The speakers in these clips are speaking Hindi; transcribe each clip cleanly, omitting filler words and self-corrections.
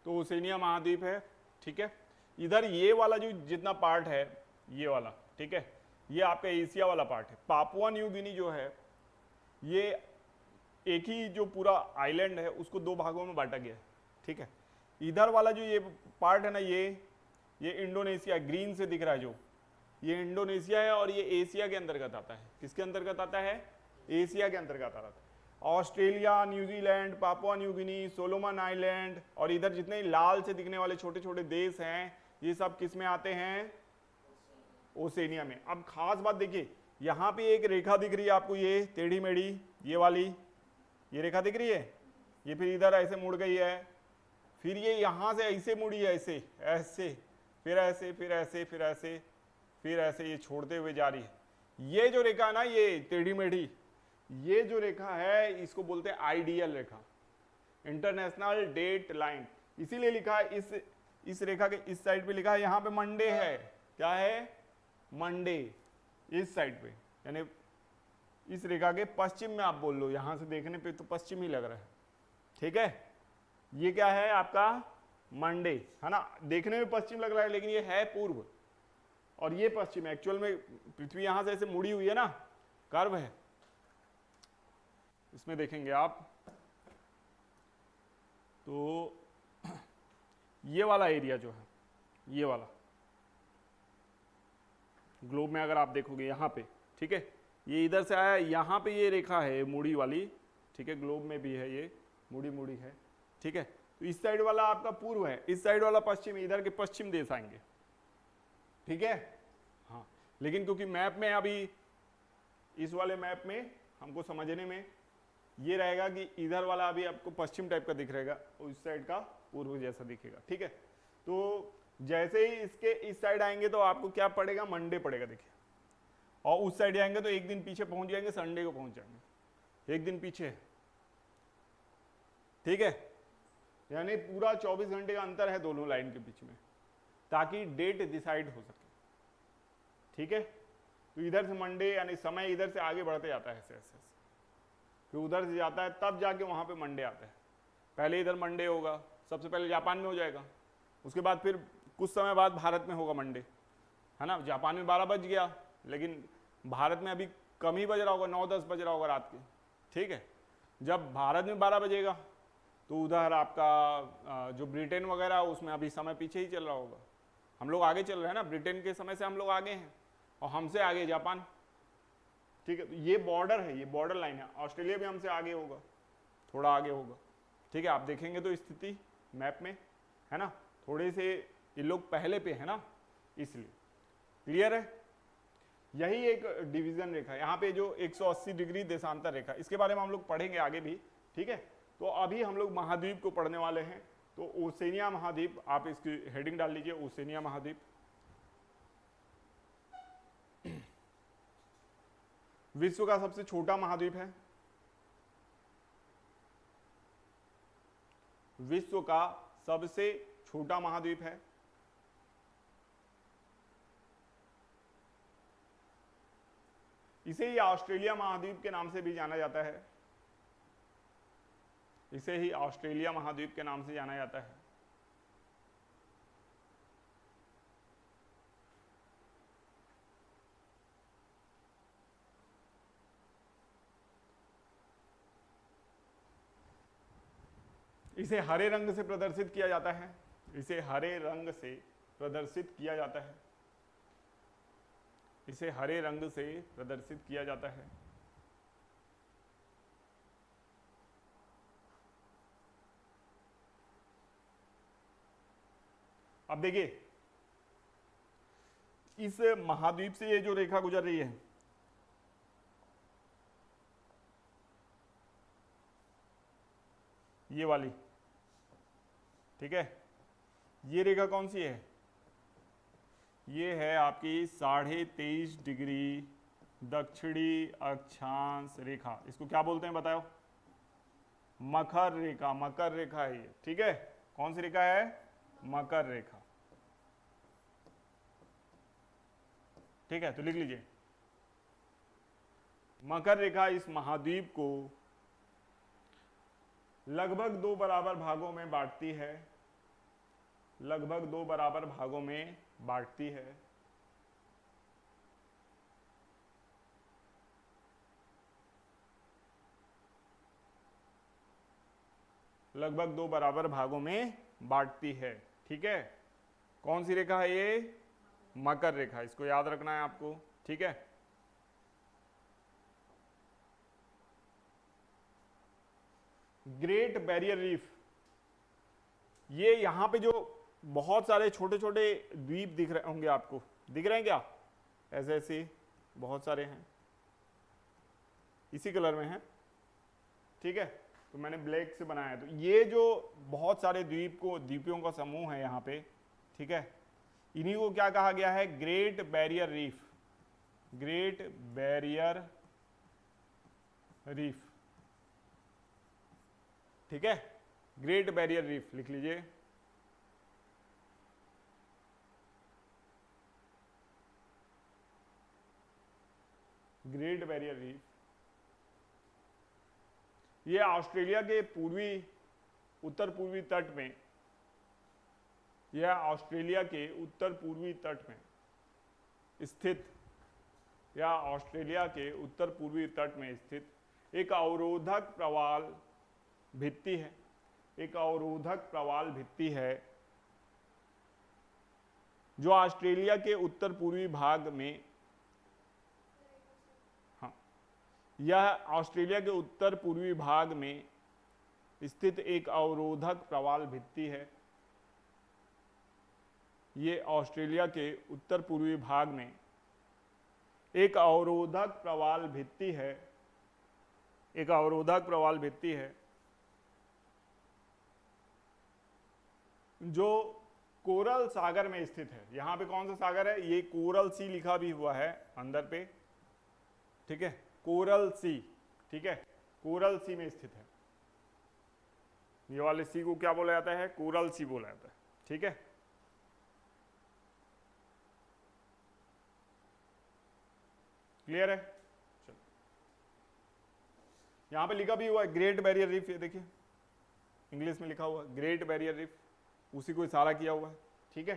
तो ओसेनिया महाद्वीप है, ठीक है। इधर ये वाला जो जितना पार्ट है, ये वाला, ठीक है, ये आपका एशिया वाला पार्ट है। पापुआ न्यू गिनी जो है ये एक ही जो पूरा आइलैंड है उसको दो भागों में बांटा गया है, ठीक है। इधर वाला जो ये पार्ट है ना, ये इंडोनेशिया ग्रीन से दिख रहा है जो, ये इंडोनेशिया है और ये एशिया के अंतर्गत आता है। किसके अंतर्गत आता है? एशिया के अंतर्गत आता है। Australia, New Zealand, Papua New Guinea, Solomon island और इधर जितने लाल से दिखने वाले छोटे छोटे देश हैं, ये सब किस में आते हैं? ओसेनिया में। अब खास बात देखिए, यहां पे एक रेखा दिख रही है आपको, ये टेढ़ी मेढ़ी ये वाली, ये रेखा दिख रही है, ये फिर इधर ऐसे मुड़ गई है, फिर ये यहां से ऐसे मुड़ी है, ऐसे ऐसे, फिर ऐसे, फिर ऐसे, फिर ऐसे, फिर ऐसे, ये छोड़ते हुए जा रही है। ये जो रेखा है ना, ये टेढ़ी मेढ़ी, ये जो रेखा है इसको बोलते हैं आइडियल रेखा, इंटरनेशनल डेट लाइन। इसीलिए लिखा है इस रेखा के इस साइड पे लिखा है, यहां पे मंडे है। क्या है? मंडे इस साइड पे, यानी इस रेखा के पश्चिम में आप बोल लो, यहां से देखने पे तो पश्चिम ही लग रहा है, ठीक है। ये क्या है आपका? मंडे है ना, देखने में पश्चिम लग रहा है लेकिन ये है पूर्व, और ये पश्चिम। एक्चुअल में पृथ्वी यहां से ऐसे मुड़ी हुई है ना, कर्व है। इसमें देखेंगे आप तो ये वाला एरिया जो है, ये वाला ग्लोब में अगर आप देखोगे यहां पे, ठीक है, ये इधर से आया, यहां पे ये रेखा है मुड़ी वाली, ठीक है, ग्लोब में भी है, ये मुड़ी मुड़ी है, ठीक है। तो इस साइड वाला आपका पूर्व है, इस साइड वाला पश्चिम, इधर के पश्चिम देश आएंगे, ठीक है। हाँ, लेकिन क्योंकि मैप में अभी इस वाले मैप में हमको समझने में ये रहेगा कि इधर वाला अभी आपको पश्चिम टाइप का दिख रहेगा और इस साइड का पूर्व जैसा दिखेगा, ठीक है। तो जैसे ही इसके इस साइड आएंगे तो आपको क्या पड़ेगा? मंडे पड़ेगा, देखिए। और उस साइड आएंगे तो एक दिन पीछे पहुंच जाएंगे, संडे को पहुंच जाएंगे, एक दिन पीछे, ठीक है। यानी पूरा 24 घंटे का अंतर है दोनों लाइन के बीच में, ताकि डेट डिसाइड हो सके, ठीक है। तो इधर से मंडे, यानी समय इधर से आगे बढ़ते जाता है ऐसे ऐसे, फिर उधर से जाता है, तब जाके वहां पे मंडे आता है। पहले इधर मंडे होगा, सबसे पहले जापान में हो जाएगा, उसके बाद फिर कुछ समय बाद भारत में होगा मंडे, है ना। जापान में 12 बज गया, लेकिन भारत में अभी कम ही बज रहा होगा, 9-10 बज रहा होगा रात के, ठीक है। जब भारत में 12 बजेगा तो उधर आपका जो ब्रिटेन वगैरह उसमें अभी समय पीछे ही चल रहा होगा। हम लोग आगे चल रहे हैं ना, ब्रिटेन के समय से हम लोग आगे हैं, और हमसे आगे जापान, ठीक है। तो ये बॉर्डर है, ये बॉर्डर लाइन है। ऑस्ट्रेलिया भी हमसे आगे होगा, थोड़ा आगे होगा, ठीक है। आप देखेंगे तो स्थिति मैप में, है ना, थोड़े से ये लोग पहले पे है ना, इसलिए। क्लियर है? यही एक डिवीजन रेखा है यहाँ पे, जो 180 डिग्री देशांतर रेखा, इसके बारे में हम लोग पढ़ेंगे आगे भी, ठीक है। तो अभी हम लोग महाद्वीप को पढ़ने वाले हैं। तो ओसेनिया महाद्वीप, आप इसकी हेडिंग डाल लीजिए, ओसेनिया महाद्वीप। विश्व का सबसे छोटा महाद्वीप है, विश्व का सबसे छोटा महाद्वीप है। इसे ही ऑस्ट्रेलिया महाद्वीप के नाम से भी जाना जाता है, इसे ही ऑस्ट्रेलिया महाद्वीप के नाम से जाना जाता है। इसे हरे रंग से प्रदर्शित किया जाता है, इसे हरे रंग से प्रदर्शित किया जाता है, इसे हरे रंग से प्रदर्शित किया जाता है। अब देखिए, इस महाद्वीप से ये जो रेखा गुजर रही है, ये वाली, ठीक है, ये रेखा कौन सी है? ये है आपकी 23.5 डिग्री दक्षिणी अक्षांश रेखा। इसको क्या बोलते हैं बताओ? मकर रेखा, मकर रेखा है ये, ठीक है। कौन सी रेखा है? मकर रेखा, ठीक है। तो लिख लीजिए, मकर रेखा इस महाद्वीप को लगभग 2 बराबर भागों में बांटती है, लगभग 2 बराबर भागों में बांटती है। लगभग 2 बराबर भागों में बांटती है। ठीक है, कौन सी रेखा है ये? मकर रेखा, इसको याद रखना है आपको। ठीक है, ग्रेट बैरियर रीफ, ये यहां पे जो बहुत सारे छोटे छोटे द्वीप दिख रहे होंगे आपको, दिख रहे हैं क्या? ऐसे ऐसे बहुत सारे हैं, इसी कलर में हैं। ठीक है, तो मैंने ब्लैक से बनाया है। तो ये जो बहुत सारे द्वीपों का समूह है यहाँ पे, ठीक है, इन्हीं को क्या कहा गया है? Great barrier reef. Great barrier reef, ठीक है, ग्रेट बैरियर रीफ लिख लीजिए। ग्रेट बैरियर रीफ, ये ऑस्ट्रेलिया के उत्तर पूर्वी तट में, यह ऑस्ट्रेलिया के उत्तर पूर्वी तट में स्थित, या ऑस्ट्रेलिया के उत्तर पूर्वी तट में स्थित एक अवरोधक प्रवाल भित्ति है। एक अवरोधक प्रवाल भित्ति है जो ऑस्ट्रेलिया के उत्तर पूर्वी भाग में, हाँ, यह ऑस्ट्रेलिया के उत्तर पूर्वी भाग में स्थित एक अवरोधक प्रवाल भित्ति है। ये ऑस्ट्रेलिया के उत्तर पूर्वी भाग में एक अवरोधक प्रवाल भित्ति है। एक अवरोधक प्रवाल भित्ति है जो कोरल सागर में स्थित है। यहां पे कौन सा सागर है? ये कोरल सी लिखा भी हुआ है अंदर पे, ठीक है, कोरल सी, ठीक है, कोरल सी में स्थित है। ये वाले सी को क्या बोला जाता है? कोरल सी बोला जाता है। ठीक है, क्लियर है? चलो, यहां पे लिखा भी हुआ है ग्रेट बैरियर रीफ, ये देखिए इंग्लिश में लिखा हुआ है ग्रेट बैरियर रीफ, उसी को इशारा किया हुआ है। ठीक है,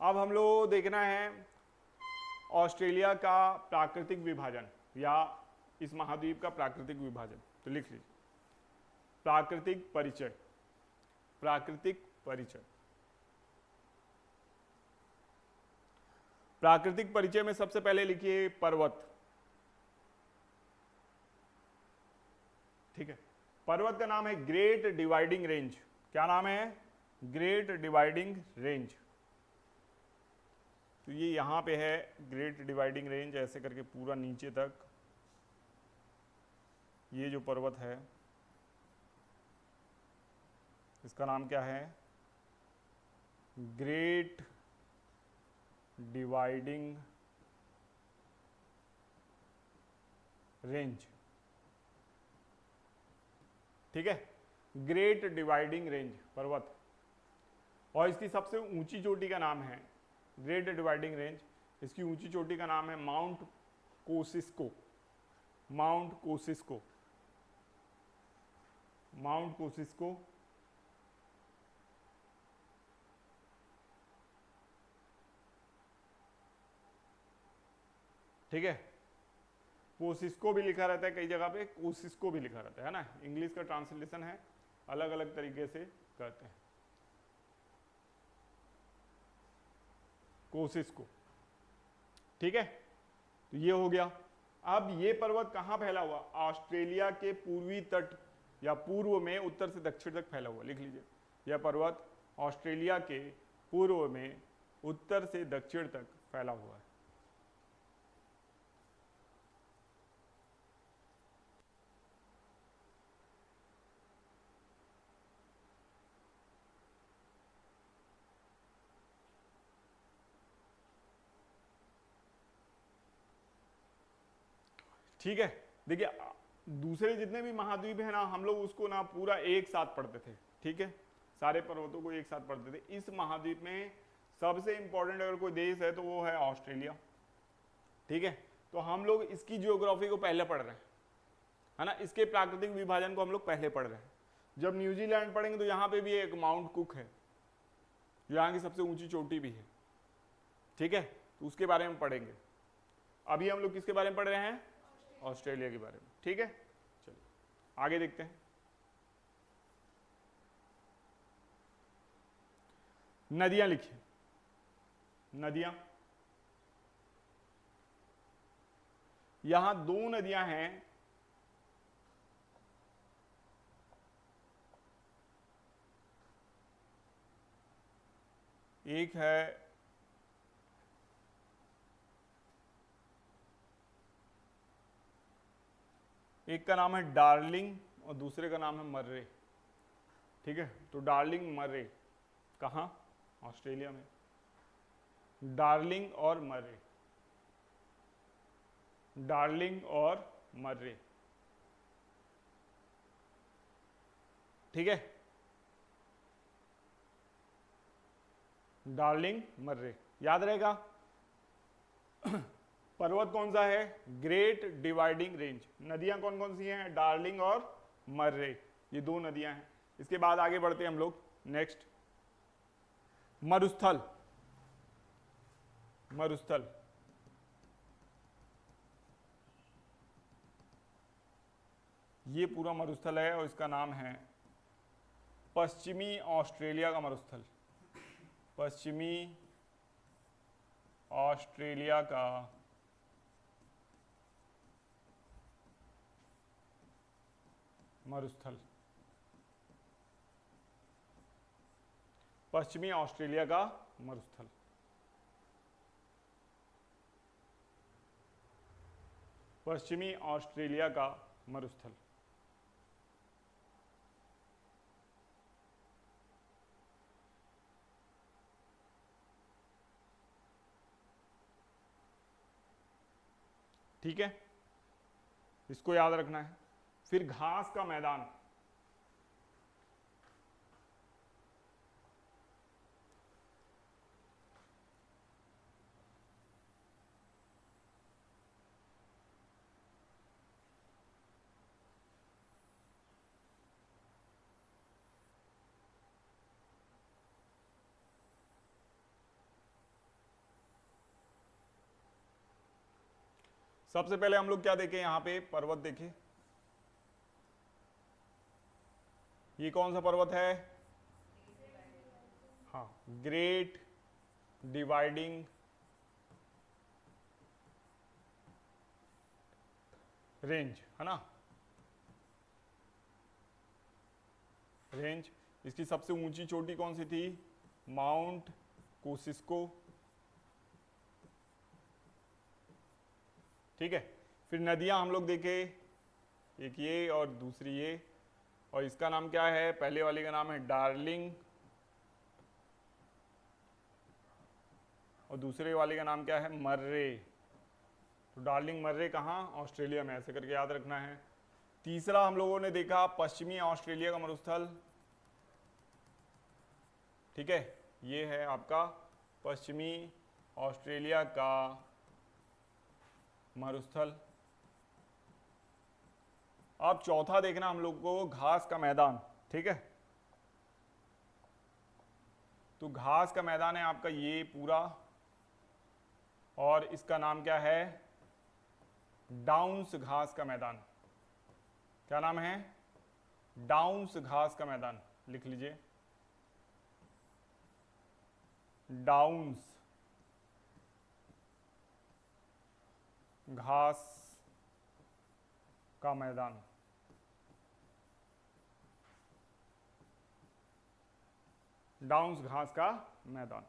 अब हम लोग देखना है ऑस्ट्रेलिया का प्राकृतिक विभाजन, या इस महाद्वीप का प्राकृतिक विभाजन। तो लिख लीजिए प्राकृतिक परिचय। प्राकृतिक परिचय, प्राकृतिक परिचय में सबसे पहले लिखिए पर्वत। ठीक है, पर्वत का नाम है ग्रेट डिवाइडिंग रेंज। क्या नाम है? Great dividing range. तो ये यहां पे है ग्रेट डिवाइडिंग रेंज, ऐसे करके पूरा नीचे तक ये जो पर्वत है इसका नाम क्या है? Great dividing range. ठीक है, ग्रेट डिवाइडिंग रेंज पर्वत, और इसकी सबसे ऊंची चोटी का नाम है ग्रेट डिवाइडिंग रेंज। इसकी ऊंची चोटी का नाम है Mount Kosciuszko. Mount Kosciuszko, Mount Kosciuszko. ठीक है, कोसिस्को भी लिखा रहता है कई जगह पे, कोसिस्को भी लिखा रहता है ना, इंग्लिश का ट्रांसलेशन है, अलग अलग तरीके से करते हैं। कोसिस्को, ठीक है, तो ये हो गया। अब ये पर्वत कहाँ फैला हुआ? ऑस्ट्रेलिया के पूर्वी तट या पूर्व में उत्तर से दक्षिण तक फैला हुआ। लिख लीजिए, यह पर्वत ऑस्ट्रेलिया के पूर्व में उत्तर से दक्षिण तक फैला हुआ है। ठीक है, देखिए दूसरे जितने भी महाद्वीप है ना, हम लोग उसको ना पूरा एक साथ पढ़ते थे। ठीक है, सारे पर्वतों को एक साथ पढ़ते थे। इस महाद्वीप में सबसे इंपॉर्टेंट अगर कोई देश है तो वो है ऑस्ट्रेलिया। ठीक है, तो हम लोग इसकी जियोग्राफी को पहले पढ़ रहे हैं, है ना, इसके प्राकृतिक विभाजन को हम लोग पहले पढ़ रहे हैं। जब न्यूजीलैंड पढ़ेंगे तो यहाँ पे भी एक माउंट कुक है, यहाँ की सबसे ऊंची चोटी भी है, ठीक है, तो उसके बारे में पढ़ेंगे। अभी हम लोग किसके बारे में पढ़ रहे हैं? ऑस्ट्रेलिया के बारे में, ठीक है। चलिए आगे देखते हैं। नदियां लिखिए, नदियां, यहां दो नदियां हैं, एक है एक का नाम है डार्लिंग और दूसरे का नाम है मर्रे, ठीक है। तो डार्लिंग मर्रे कहाँ? ऑस्ट्रेलिया में, डार्लिंग और मर्रे, डार्लिंग और मर्रे, ठीक है, डार्लिंग मर्रे, याद रहेगा। पर्वत कौन सा है? Great dividing range. नदियां कौन कौन सी हैं? डार्लिंग और मर्रे, ये दो नदियां हैं। इसके बाद आगे बढ़ते हैं हम लोग। नेक्स्ट, मरुस्थल, मरुस्थल, ये पूरा मरुस्थल है और इसका नाम है पश्चिमी ऑस्ट्रेलिया का मरुस्थल, पश्चिमी ऑस्ट्रेलिया का मरुस्थल, पश्चिमी ऑस्ट्रेलिया का मरुस्थल। पश्चिमी ऑस्ट्रेलिया का मरुस्थल, ठीक है, इसको याद रखना है। फिर घास का मैदान, सबसे पहले हम लोग क्या देखें? यहां पे पर्वत देखें। ये कौन सा पर्वत है? हाँ, ग्रेट डिवाइडिंग रेंज, है ना, रेंज। इसकी सबसे ऊंची चोटी कौन सी थी? माउंट कोसिस्को, ठीक है। फिर नदियां हम लोग देखे, एक ये और दूसरी ये, और इसका नाम क्या है? पहले वाली का नाम है डार्लिंग और दूसरे वाले का नाम क्या है? मर्रे। तो डार्लिंग मर्रे कहाँ? ऑस्ट्रेलिया में, ऐसे करके याद रखना है। तीसरा हम लोगों ने देखा पश्चिमी ऑस्ट्रेलिया का मरुस्थल, ठीक है, ये है आपका पश्चिमी ऑस्ट्रेलिया का मरुस्थल। अब चौथा देखना हम लोग को घास का मैदान, ठीक है। तो घास का मैदान है आपका ये पूरा, और इसका नाम क्या है? डाउन्स घास का मैदान। क्या नाम है? डाउन्स घास का मैदान, लिख लीजिए, डाउन्स घास का मैदान। डाउन्स घास का मैदान,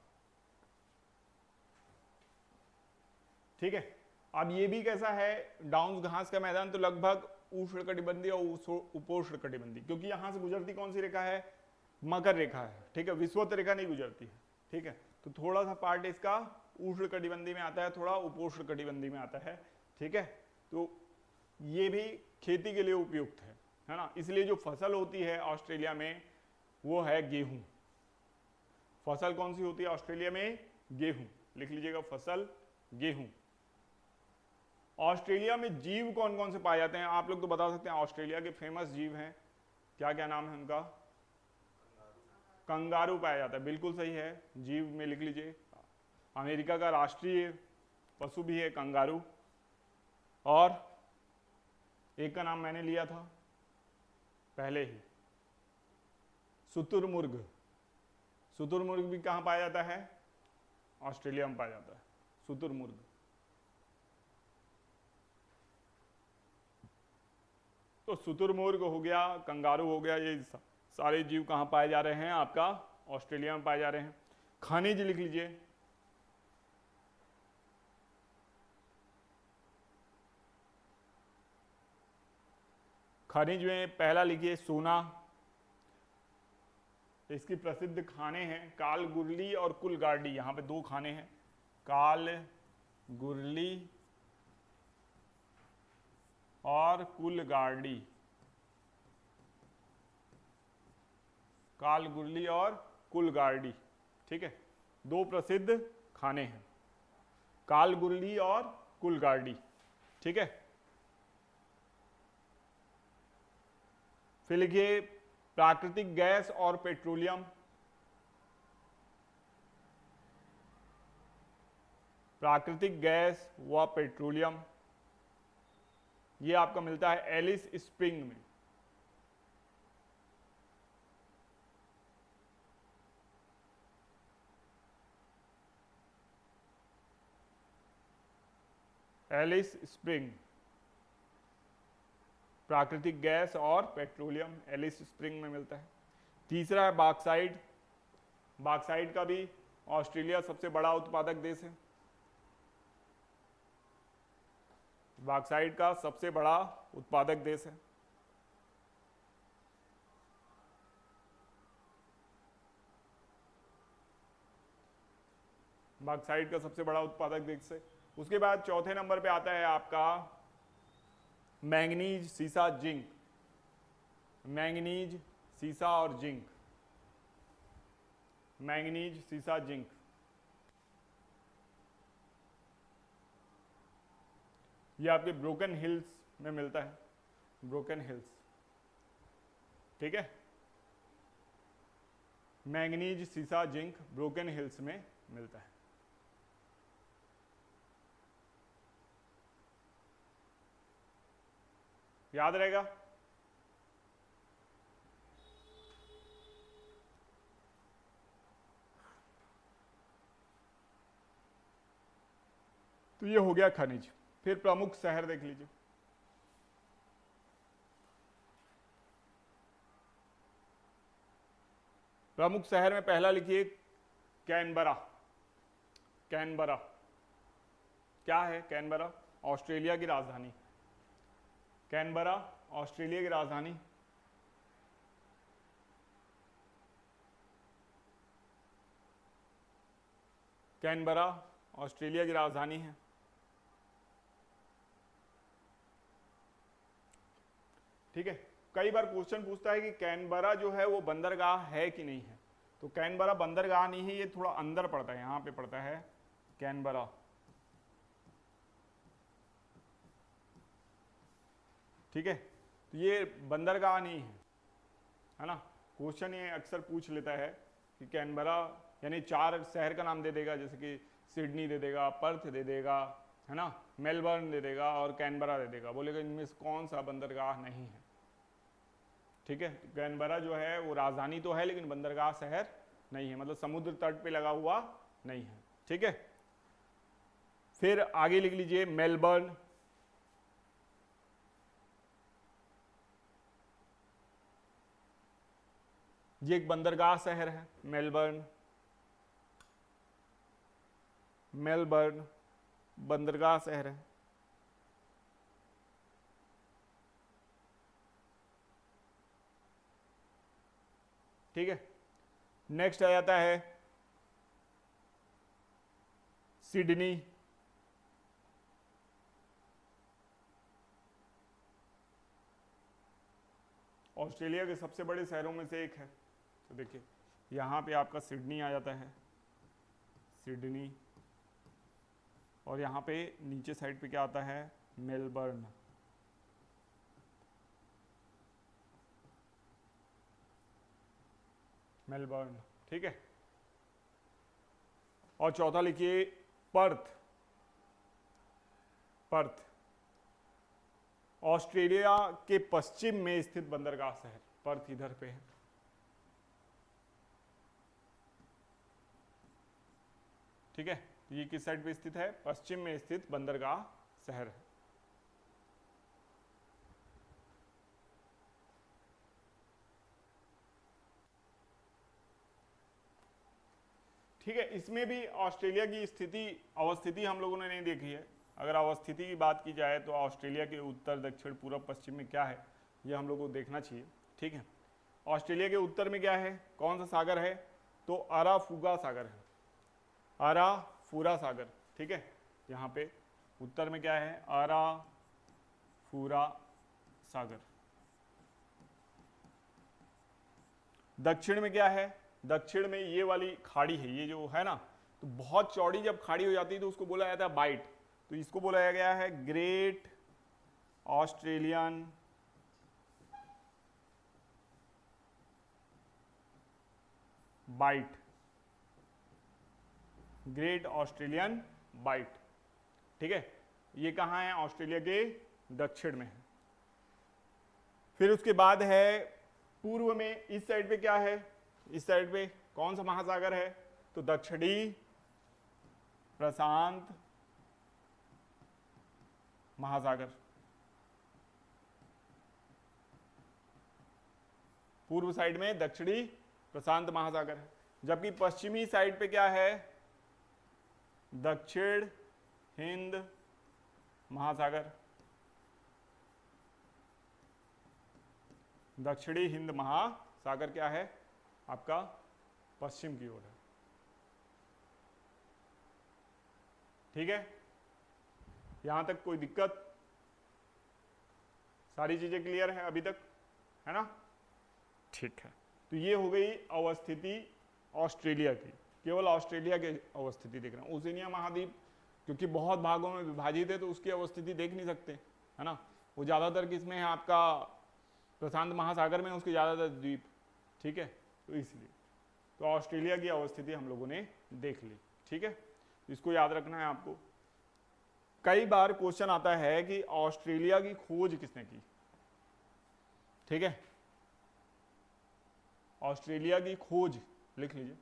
ठीक है। अब ये भी कैसा है? डाउन्स घास का मैदान तो लगभग उष्णकटिबंधीय और उपोष्णकटिबंधीय, क्योंकि यहां से गुजरती कौन सी रेखा है? मकर रेखा है, ठीक है, विषुवत रेखा नहीं गुजरती है, ठीक है। तो थोड़ा सा पार्ट इसका उष्णकटिबंधीय में आता है, थोड़ा उपोष्णकटिबंधीय में आता है, ठीक है। तो ये भी खेती के लिए उपयुक्त है ना। इसलिए जो फसल होती है ऑस्ट्रेलिया में वो है गेहूं। फसल कौन सी होती है ऑस्ट्रेलिया में? गेहूं, लिख लीजिएगा, फसल गेहूं। ऑस्ट्रेलिया में जीव कौन कौन से पाए जाते हैं? आप लोग तो बता सकते हैं। ऑस्ट्रेलिया के फेमस जीव हैं, क्या क्या नाम है उनका? कंगारू पाया जाता है, बिल्कुल सही है, जीव में लिख लीजिए। अमेरिका का राष्ट्रीय पशु भी है कंगारू। और एक का नाम मैंने लिया था पहले ही, शुतुरमुर्ग। शुतुरमुर्ग भी कहाँ पाया जाता है? ऑस्ट्रेलिया में पाया जाता है शुतुरमुर्ग। तो शुतुरमुर्ग हो गया, कंगारू हो गया, ये सारे जीव कहाँ पाए जा रहे हैं? आपका ऑस्ट्रेलिया में पाए जा रहे हैं। खनिज लिख लीजिए। खनिज में पहला लिखिए सोना। इसकी प्रसिद्ध खाने हैं कालगुरली और कुलगार्डी। यहाँ पे दो खाने हैं, कालगुरली और कुलगार्डी। कालगुरली और कुलगार्डी, ठीक है, दो प्रसिद्ध खाने हैं, कालगुरली और कुलगार्डी, ठीक है। फिर लिखिए प्राकृतिक गैस और पेट्रोलियम। प्राकृतिक गैस व पेट्रोलियम, ये आपका मिलता है एलिस स्प्रिंग में। एलिस स्प्रिंग, प्राकृतिक गैस और पेट्रोलियम एलिस स्प्रिंग में मिलता है। तीसरा है बॉक्साइट। बॉक्साइट का भी ऑस्ट्रेलिया सबसे बड़ा उत्पादक देश है। बॉक्साइट का सबसे बड़ा उत्पादक देश है। बॉक्साइट का सबसे बड़ा उत्पादक देश है। उसके बाद चौथे नंबर पे आता है आपका मैंगनीज, सीसा, जिंक। मैंगनीज, सीसा और जिंक। मैंगनीज, सीसा, जिंक। ये आपके ब्रोकन हिल्स में मिलता है, ब्रोकन हिल्स, ठीक है। मैंगनीज, सीसा, जिंक ब्रोकन हिल्स में मिलता है। याद रहेगा? तो ये हो गया खनिज। फिर प्रमुख शहर देख लीजिए। प्रमुख शहर में पहला लिखिए कैनबरा। कैनबरा क्या है? कैनबरा ऑस्ट्रेलिया की राजधानी। कैनबरा ऑस्ट्रेलिया की राजधानी। कैनबरा ऑस्ट्रेलिया की राजधानी है। ठीक है, कई बार क्वेश्चन पूछता है कि कैनबरा जो है वो बंदरगाह है कि नहीं है। तो कैनबरा बंदरगाह नहीं है, ये थोड़ा अंदर पड़ता है, यहां पे पड़ता है कैनबरा। ठीक है, तो ये बंदरगाह नहीं है ना। क्वेश्चन ये अक्सर पूछ लेता है कि कैनबरा, यानी चार शहर का नाम दे देगा, जैसे कि सिडनी दे देगा, पर्थ दे देगा, है ना, मेलबर्न दे देगा और कैनबरा दे देगा, बोलेगा इनमें से कौन सा बंदरगाह नहीं है। ठीक है, कैनबरा जो है वो राजधानी तो है लेकिन बंदरगाह शहर नहीं है, मतलब समुद्र तट पे लगा हुआ नहीं है। ठीक है, फिर आगे लिख लीजिए मेलबर्न। ये एक बंदरगाह शहर है मेलबर्न। मेलबर्न बंदरगाह शहर है। ठीक है, नेक्स्ट आ जाता है सिडनी। ऑस्ट्रेलिया के सबसे बड़े शहरों में से एक है। तो देखिए यहाँ पे आपका सिडनी आ जाता है, सिडनी, और यहाँ पे नीचे साइड पे क्या आता है? मेलबर्न। मेलबर्न, ठीक है। और चौथा लिखिए पर्थ। पर्थ ऑस्ट्रेलिया के पश्चिम में स्थित बंदरगाह शहर। पर्थ इधर पे है, ठीक है। ये किस साइड पे स्थित है? पश्चिम में स्थित बंदरगाह शहर है। ठीक है, इसमें भी ऑस्ट्रेलिया की स्थिति अवस्थिति हम लोगों ने नहीं देखी है। अगर अवस्थिति की बात की जाए तो ऑस्ट्रेलिया के उत्तर, दक्षिण, पूर्व, पश्चिम में क्या है ये हम लोग को देखना चाहिए, ठीक है। ऑस्ट्रेलिया के उत्तर में क्या है, कौन सा सागर है? तो अराफुगा सागर है, अराफुरा सागर, ठीक है। यहाँ पे उत्तर में क्या है? अराफुरा सागर। दक्षिण में क्या है? दक्षिण में ये वाली खाड़ी है, ये जो है ना, तो बहुत चौड़ी जब खाड़ी हो जाती है तो उसको बोला जाता है बाइट। तो इसको बोला गया है great Australian bight, great Australian bight, ठीक है। ये कहाँ है? ऑस्ट्रेलिया के दक्षिण में है। फिर उसके बाद है पूर्व में, इस साइड पे क्या है? इस साइड पे कौन सा महासागर है? तो दक्षिणी प्रशांत महासागर। पूर्व साइड में दक्षिणी प्रशांत महासागर है, जबकि पश्चिमी साइड पे क्या है? दक्षिण हिंद महासागर। दक्षिणी हिंद महासागर क्या है? आपका पश्चिम की ओर है, ठीक है। यहां तक कोई दिक्कत? सारी चीजें क्लियर है अभी तक, है ना? ठीक है, तो ये हो गई अवस्थिति ऑस्ट्रेलिया की। केवल ऑस्ट्रेलिया की अवस्थिति देख रहे हैं। ओशिनिया महाद्वीप क्योंकि बहुत भागों में विभाजित है तो उसकी अवस्थिति देख नहीं सकते, है ना। वो ज्यादातर किसमें है? आपका प्रशांत महासागर में, उसके ज्यादातर द्वीप, ठीक है। तो इसलिए तो ऑस्ट्रेलिया की अवस्थिति हम लोगों ने देख ली, ठीक है। इसको याद रखना है आपको। कई बार क्वेश्चन आता है कि ऑस्ट्रेलिया की खोज किसने की, ठीक है। ऑस्ट्रेलिया की खोज लिख लीजिए,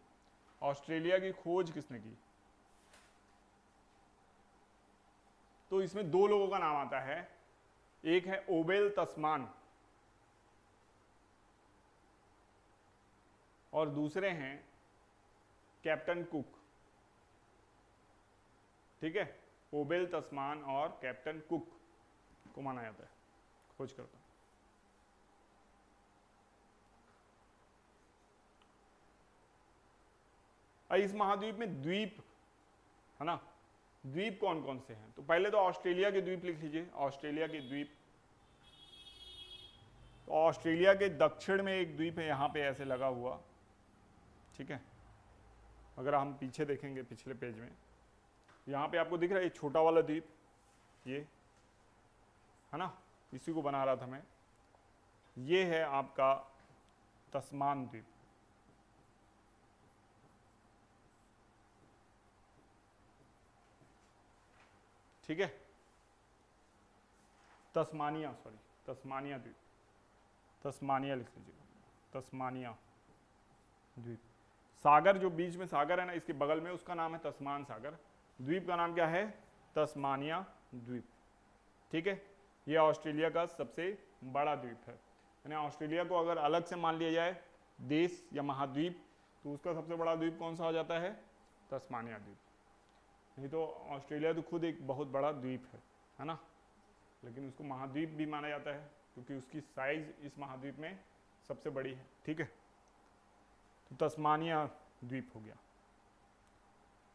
ऑस्ट्रेलिया की खोज किसने की? तो इसमें दो लोगों का नाम आता है, एक है ओबेल तस्मान और दूसरे हैं कैप्टन कुक, ठीक है। ओबेल तस्मान और कैप्टन कुक को माना जाता है खोज करता। इस महाद्वीप में द्वीप है ना, द्वीप कौन कौन से हैं? तो पहले तो ऑस्ट्रेलिया के द्वीप लिख लीजिए, ऑस्ट्रेलिया के द्वीप। तो ऑस्ट्रेलिया के दक्षिण में एक द्वीप है, यहां पे ऐसे लगा हुआ, ठीक है। अगर हम पीछे देखेंगे पिछले पेज में, यहां पे आपको दिख रहा है छोटा वाला द्वीप, ये है ना, इसी को बना रहा था मैं। ये है आपका तस्मान द्वीप, ठीक है। तस्मानिया, सॉरी, तस्मानिया द्वीप, तस्मानिया लिख लीजिएगा, तस्मानिया द्वीप। सागर जो बीच में सागर है ना, इसके बगल में, उसका नाम है तस्मान सागर। द्वीप का नाम क्या है? तस्मानिया द्वीप, ठीक है। यह ऑस्ट्रेलिया का सबसे बड़ा द्वीप है। यानी ऑस्ट्रेलिया को अगर अलग से मान लिया जाए देश या महाद्वीप, तो उसका सबसे बड़ा द्वीप कौन सा हो जाता है? तस्मानिया द्वीप। नहीं तो ऑस्ट्रेलिया तो खुद एक बहुत बड़ा द्वीप है ना, लेकिन उसको महाद्वीप भी माना जाता है क्योंकि उसकी साइज इस महाद्वीप में सबसे बड़ी है, ठीक है। तो तस्मानिया द्वीप हो गया।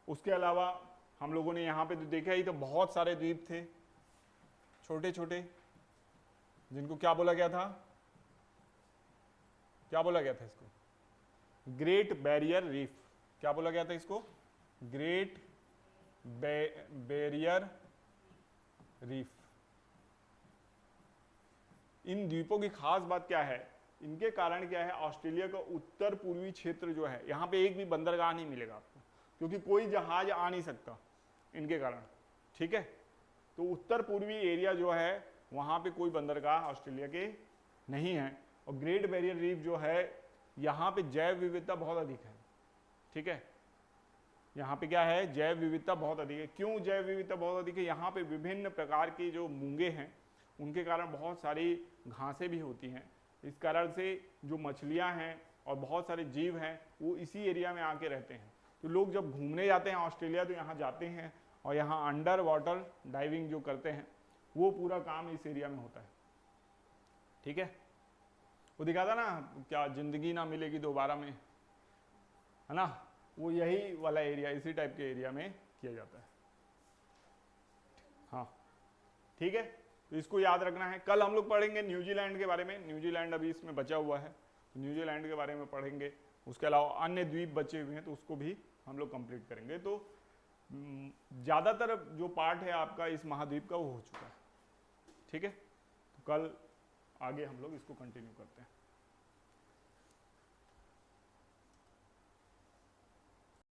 उसके अलावा हम लोगों ने यहाँ पे तो देखा ही, तो बहुत सारे द्वीप थे छोटे छोटे, जिनको क्या बोला गया था? क्या बोला गया था इसको? Great barrier reef. क्या बोला गया था इसको? Great barrier reef. इन द्वीपों की खास बात क्या है इनके कारण क्या है, ऑस्ट्रेलिया का उत्तर पूर्वी क्षेत्र जो है, यहाँ पे एक भी बंदरगाह नहीं मिलेगा आपको, क्योंकि कोई जहाज आ नहीं सकता इनके कारण, ठीक है। तो उत्तर पूर्वी एरिया जो है वहाँ पे कोई बंदरगाह ऑस्ट्रेलिया के नहीं है। और ग्रेट बैरियर रीफ जो है, यहाँ पे जैव विविधता बहुत अधिक है, ठीक है। यहाँ पे क्या है, जैव विविधता बहुत अधिक है। क्यों जैव विविधता बहुत अधिक है? यहाँ पे विभिन्न प्रकार की जो मूंगे हैं उनके कारण बहुत सारी घासें भी होती हैं। इस कारण से जो मछलियाँ हैं और बहुत सारे जीव हैं वो इसी एरिया में आके रहते हैं। तो लोग जब घूमने जाते हैं ऑस्ट्रेलिया तो यहाँ जाते हैं और यहाँ अंडर वाटर डाइविंग जो करते हैं वो पूरा काम इस एरिया में होता है, ठीक है। वो दिखा था ना, क्या जिंदगी ना मिलेगी दोबारा में, है ना, वो यही वाला एरिया, इसी टाइप के एरिया में किया जाता है। हाँ ठीक है, तो इसको याद रखना है। कल हम लोग पढ़ेंगे न्यूजीलैंड के बारे में, न्यूजीलैंड अभी इसमें बचा हुआ है, तो न्यूजीलैंड के बारे में पढ़ेंगे। उसके अलावा अन्य द्वीप बचे हुए हैं तो उसको भी हम लोग कंप्लीट करेंगे। तो ज़्यादातर जो पार्ट है आपका इस महाद्वीप का वो हो चुका है, ठीक है। तो कल आगे हम लोग इसको कंटिन्यू करते हैं।